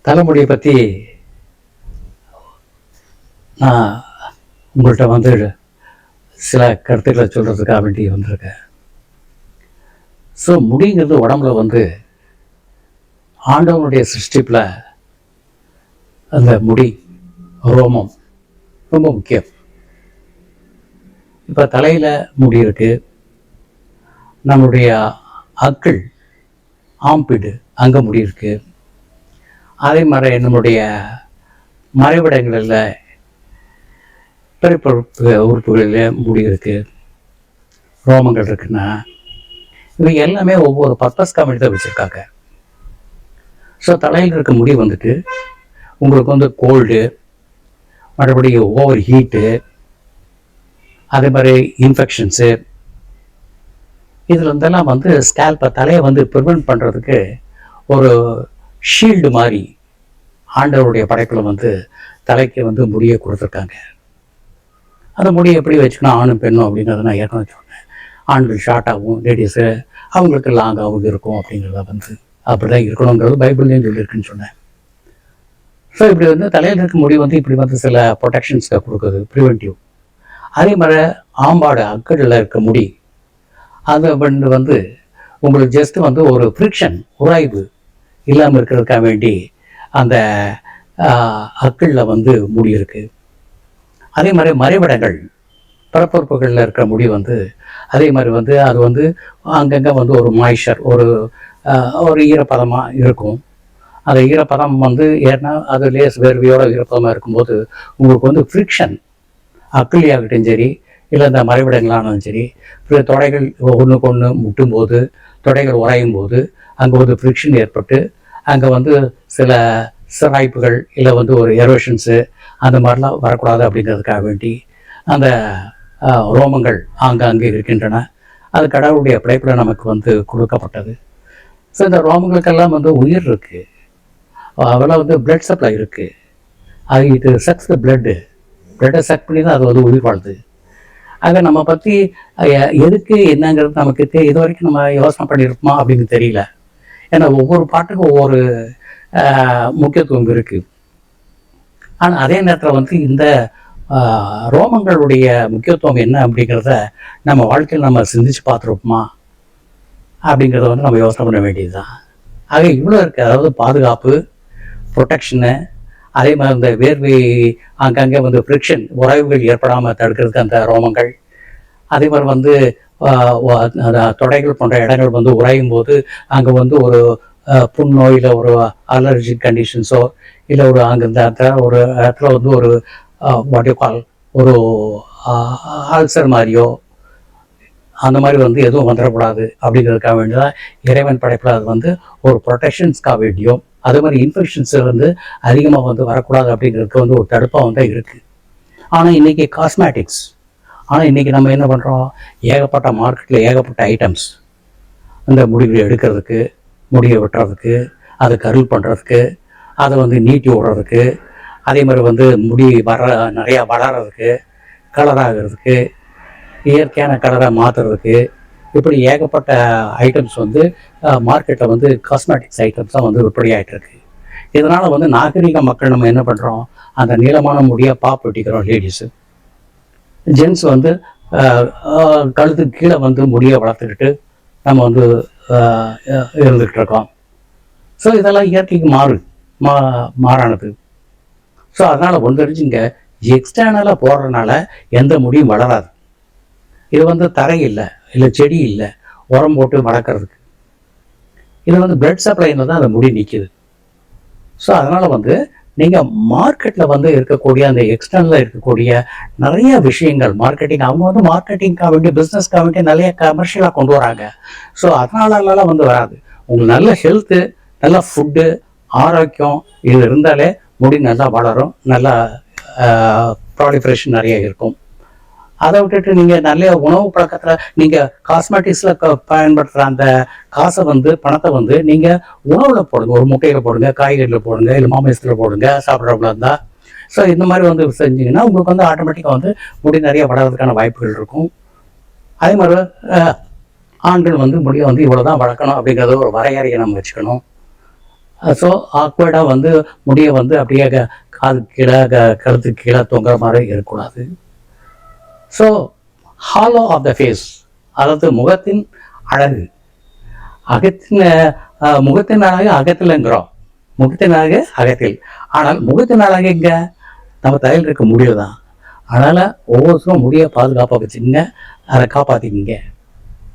தலைமுடியை பற்றி நான் உங்கள்கிட்ட வந்து சில கருத்துக்களை சொல்கிறதுக்காக வேண்டி வந்திருக்கேன். ஸோ முடிங்கிறது உடம்புல வந்து ஆண்டவனுடைய சிருஷ்டிப்பில் அந்த முடி ரோமம் ரொம்ப முக்கியம். இப்போ தலையில் முடி இருக்குது, நம்மளுடைய அக்கிள் ஆம்பிடு அங்கே முடி இருக்குது, அதே மாதிரி நம்மளுடைய மறைவிடங்களில் பிறப்பு உறுப்புகளில் முடி இருக்குது, ரோமங்கள் இருக்குன்னா இவை எல்லாமே ஒவ்வொரு பர்பஸ்க்காக வேண்டி தான் வச்சுருக்காங்க. ஸோ தலையில் இருக்க முடி வந்துட்டு உங்களுக்கு வந்து கோல்டு, மறுபடியும் ஓவர் ஹீட்டு, அதே மாதிரி இன்ஃபெக்ஷன்ஸு, இதில் இருந்தெல்லாம் வந்து ஸ்கேல்பை தலையை வந்து ப்ரிவெண்ட் பண்ணுறதுக்கு ஒரு ஷீல்டு மாதிரி ஆண்டவருடைய படைப்பில் வந்து தலைக்கு வந்து முடியை கொடுத்துருக்காங்க. அந்த முடியை எப்படி வச்சுக்கணும் ஆணும் பெண்ணும் அப்படிங்கிறத நான் ஏற்கனவே சொன்னேன். ஆண்கள் ஷார்ட்டாகவும் லேடிஸு அவங்களுக்கு லாங்காகவும் இருக்கும் அப்படிங்கிறத வந்து அப்படி தான் இருக்கணுங்கிறது பைபிள்லேயும் சொல்லியிருக்குன்னு சொன்னேன். ஸோ இப்படி வந்து தலையில் இருக்க முடி வந்து இப்படி வந்து சில ப்ரொடெக்ஷன்ஸை கொடுக்குது, ப்ரிவென்டிவ். அதே மாதிரி ஆம்பாடு அக்கடில் இருக்க முடி அது வந்து உங்களுக்கு ஜஸ்ட்டு வந்து ஒரு ஃப்ரிக்ஷன், உராய்வு இல்லாமல் இருக்கிறதுக்காக வேண்டி அந்த அக்கிளில் வந்து முடி இருக்குது. அதே மாதிரி மறைவிடங்கள் பிறப்புறுப்புகளில் இருக்கிற முடி வந்து அதே மாதிரி வந்து அது வந்து அங்கங்கே வந்து ஒரு மாய்ச்சர், ஒரு ஈரப்பதமாக இருக்கும். அந்த ஈரப்பதம் வந்து ஏன்னா அது லேஸ் வேர்வையோட ஈரப்பதமாக இருக்கும்போது உங்களுக்கு வந்து ஃப்ரிக்ஷன் அக்கிளியாகட்டும் சரி, இல்லை இந்த மறைவிடங்களானாலும் சரி, தொடைகள் ஒன்றுக்கு ஒன்று முட்டும்போது, தொடைகள் உராயும் போது அங்கே வந்து ஃப்ரிக்ஷன் ஏற்பட்டு அங்கே வந்து சில சிராய்ப்புகள் இல்லை வந்து ஒரு எரோஷன்ஸு அந்த மாதிரிலாம் வரக்கூடாது அப்படிங்கிறதுக்காக வேண்டி அந்த ரோமங்கள் ஆங்காங்கே இருக்கின்றன. அது கடவுளுடைய படைப்பில் நமக்கு வந்து கொடுக்கப்பட்டது. ஸோ இந்த ரோமங்களுக்கெல்லாம் வந்து உயிர் இருக்குது, அதெல்லாம் வந்து பிளட் சப்ளை இருக்குது. அது இது சக்ஸ் த பிளட்டை சக் பண்ணி தான் அது வந்து உயிர் வாழ்து. ஆக நம்ம பற்றி எதுக்கு என்னங்கிறது நமக்கு இது வரைக்கும் நம்ம யோசனை பண்ணியிருப்போமா அப்படின்னு தெரியல. ஏன்னா ஒவ்வொரு பாட்டுக்கும் ஒவ்வொரு முக்கியத்துவம் இருக்குது. ஆனால் அதே நேரத்தில் வந்து இந்த ரோமங்களுடைய முக்கியத்துவம் என்ன அப்படிங்கிறத நம்ம வாழ்க்கையில் நம்ம சிந்திச்சு பார்த்துருப்போமா அப்படிங்கிறத வந்து நம்ம யோசனை பண்ண வேண்டியது தான். ஆக இவ்வளோ இருக்குது. அதாவது பாதுகாப்பு, ப்ரொடெக்ஷனு, அதே மாதிரி இந்த வேர்வை அங்கங்கே வந்து ஃப்ரிக்ஷன், உராய்வுகள் ஏற்படாமல் தடுக்கிறதுக்கு அந்த ரோமங்கள், அதே மாதிரி வந்து தொடைகள் போன்ற இடங்கள் வந்து உராயும் போது அங்கே வந்து ஒரு புண்ணோ இல்லை ஒரு அலர்ஜிக் கண்டிஷன்ஸோ இல்லை ஒரு அங்கே இந்த ஒரு இடத்துல வந்து ஒரு வாட்டியக்கால் ஒரு ஆல்சர் மாதிரியோ அந்த மாதிரி வந்து எதுவும் வந்துடக்கூடாது அப்படிங்கிறதுக்காக வேண்டியதான் இறைவன் படைப்பில் அது வந்து ஒரு ப்ரொடெக்ஷன்ஸ்க்காக வேண்டியும், அதே மாதிரி இன்ஃபெக்ஷன்ஸ் வந்து அதிகமாக வந்து வரக்கூடாது அப்படிங்கிறதுக்கு வந்து ஒரு தடுப்பாக வந்து இருக்குது. ஆனால் இன்றைக்கி காஸ்மேட்டிக்ஸ், ஆனால் இன்றைக்கி நம்ம என்ன பண்ணுறோம், ஏகப்பட்ட மார்க்கெட்டில் ஏகப்பட்ட ஐட்டம்ஸ் அந்த முடிவை எடுக்கிறதுக்கு, முடியை வெட்டுறதுக்கு, அதை கருள் பண்ணுறதுக்கு, அதை வந்து நீட்டி விடுறதுக்கு, அதே மாதிரி வந்து முடி நிறையா வளர்கிறதுக்கு, கலராகிறதுக்கு, இயற்கையான கலரை மாற்றுறதுக்கு, இப்படி ஏகப்பட்ட ஐட்டம்ஸ் வந்து மார்க்கெட்டில் வந்து காஸ்மெட்டிக்ஸ் ஐட்டம்ஸ் தான் வந்து விற்பனை ஆகிட்டுருக்கு. இதனால் வந்து நாகரிக மக்கள் நம்ம என்ன பண்ணுறோம், அந்த நீளமான முடியை பாப் வெட்டிக்கிறோம். லேடிஸு, ஜென்ஸ் வந்து கழுத்துக்கு கீழே வந்து முடியை வளர்த்துக்கிட்டு நம்ம வந்து இருந்துகிட்டு இருக்கோம். ஸோ இதெல்லாம் இயற்கைக்கு மாறானது. ஸோ அதனால் ஒன்று தெரிஞ்சுங்க, எக்ஸ்டர்னலாக போடுறதுனால எந்த முடியும் வளராது. இது வந்து தரை இல்லை செடி இல்லை உரம் போட்டு வளர்க்குறதுக்கு, இது வந்து பிளட் சப்ளைன்னு தான் அந்த முடி நிற்கிது. ஸோ அதனால் வந்து நீங்கள் மார்க்கெட்டில் வந்து இருக்கக்கூடிய அந்த எக்ஸ்டர்னலில் இருக்கக்கூடிய நிறைய விஷயங்கள் மார்க்கெட்டிங், அவங்க வந்து மார்க்கெட்டிங்காக வேண்டிய பிஸ்னஸ்க்காக வேண்டிய நிறைய கமர்ஷியலாக கொண்டு வராங்க. ஸோ அதனாலலாம் வந்து வராது. உங்களுக்கு நல்ல ஹெல்த்து, நல்ல ஃபுட்டு, ஆரோக்கியம் இது இருந்தாலே முடி நல்லா வளரும், நல்லா ப்ராலிஃபரேஷன் நிறைய இருக்கும். அதை விட்டுட்டு நீங்கள் நல்ல உணவு பழக்கத்தில் நீங்கள் காஸ்மெட்டிக்ஸில் பயன்படுத்துகிற அந்த காசை வந்து பணத்தை வந்து நீங்கள் உணவில் போடுங்க, ஒரு முட்டையில் போடுங்க, காய்கறியில் போடுங்க, இல்லை மாமிசத்தில் போடுங்க சாப்பிட்றவங்களா இருந்தால். ஸோ இந்த மாதிரி வந்து செஞ்சிங்கன்னா உங்களுக்கு வந்து ஆட்டோமேட்டிக்காக வந்து முடி நிறைய வளர்கிறதுக்கான வாய்ப்புகள் இருக்கும். அதே மாதிரி ஆண்கள் வந்து முடியை வந்து இவ்வளோ தான் வளர்க்கணும் அப்படிங்கிறத ஒரு வரையறையை நம்ம வச்சுக்கணும். ஸோ ஆக்வர்டாக வந்து முடியை வந்து அப்படியே காது கீழே கழுத்துக்கு கீழே தொங்குற மாதிரி இருக்கக்கூடாது. So hollow of the face, அதாவது முகத்தின் அழகு. முகத்தின் அழகு அகத்தில்ங்கிறோம், முகத்தின் அழகு அகத்தில். ஆனால் முகத்தின் அழகு இங்க நம்ம தலையில் இருக்க முடிவுதான். அதனால் ஒவ்வொருத்தரும் முடியை பாதுகாப்பாக வச்சுக்கோங்க, அதை காப்பாற்றிக்கிங்க.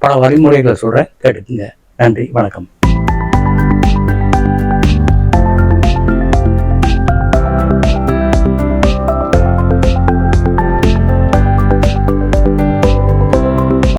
பல வழிமுறைகளை சொல்கிறேன், கேட்டுக்குங்க. நன்றி, வணக்கம்.